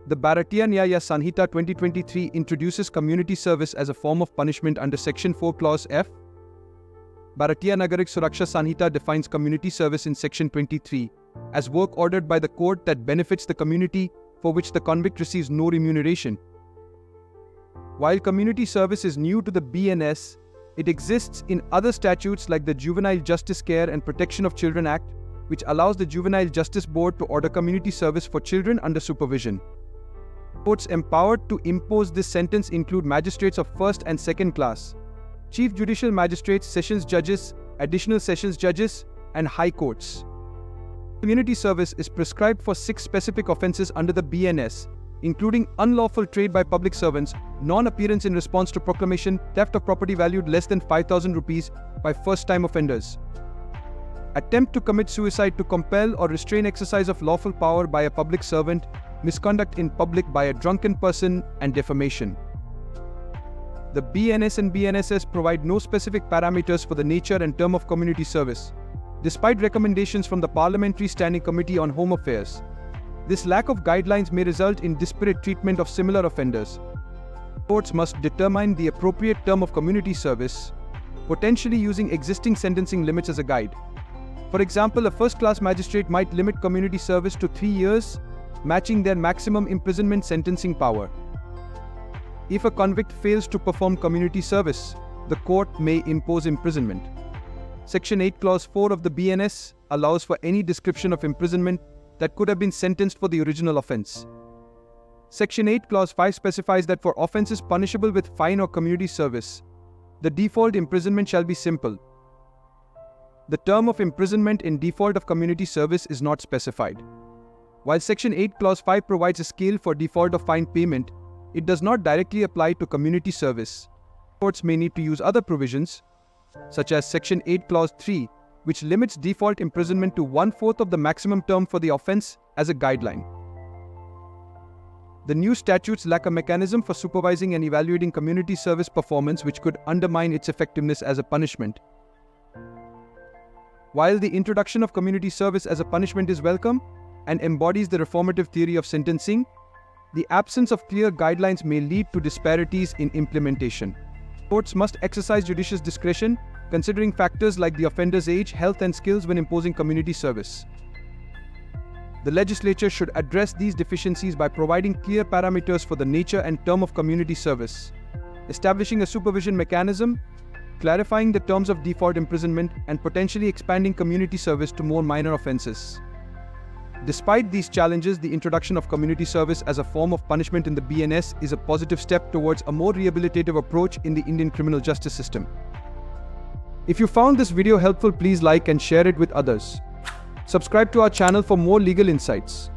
The Bharatiya Nyaya Sanhita 2023 introduces community service as a form of punishment under Section 4 Clause F. Bharatiya Nagarik Suraksha Sanhita defines community service in Section 23 as work ordered by the court that benefits the community for which the convict receives no remuneration. While community service is new to the BNS, it exists in other statutes like the Juvenile Justice Care and Protection of Children Act, which allows the Juvenile Justice Board to order community service for children under supervision. Courts empowered to impose this sentence include magistrates of first and second class, chief judicial magistrates, sessions judges, additional sessions judges, and high courts. Community service is prescribed for 6 specific offences under the BNS, including unlawful trade by public servants, non-appearance in response to proclamation, theft of property valued less than 5,000 rupees by first-time offenders, attempt to commit suicide to compel or restrain exercise of lawful power by a public servant, misconduct in public by a drunken person, and defamation. The BNS and BNSS provide no specific parameters for the nature and term of community service, despite recommendations from the Parliamentary Standing Committee on Home Affairs. This lack of guidelines may result in disparate treatment of similar offenders. Courts must determine the appropriate term of community service, potentially using existing sentencing limits as a guide. For example, a first-class magistrate might limit community service to 3 years, matching their maximum imprisonment sentencing power. If a convict fails to perform community service, the court may impose imprisonment. Section 8 Clause 4 of the BNS allows for any description of imprisonment that could have been sentenced for the original offence. Section 8 Clause 5 specifies that for offences punishable with fine or community service, the default imprisonment shall be simple. The term of imprisonment in default of community service is not specified. While Section 8 Clause 5 provides a scale for default of fine payment, it does not directly apply to community service. Courts may need to use other provisions, such as Section 8 Clause 3, which limits default imprisonment to 1/4 of the maximum term for the offence as a guideline. The new statutes lack a mechanism for supervising and evaluating community service performance, which could undermine its effectiveness as a punishment. While the introduction of community service as a punishment is welcome and embodies the reformative theory of sentencing, the absence of clear guidelines may lead to disparities in implementation. Courts must exercise judicious discretion, considering factors like the offender's age, health, and skills when imposing community service. The legislature should address these deficiencies by providing clear parameters for the nature and term of community service, establishing a supervision mechanism, clarifying the terms of default imprisonment, and potentially expanding community service to more minor offences. Despite these challenges, the introduction of community service as a form of punishment in the BNS is a positive step towards a more rehabilitative approach in the Indian criminal justice system. If you found this video helpful, please like and share it with others. Subscribe to our channel for more legal insights.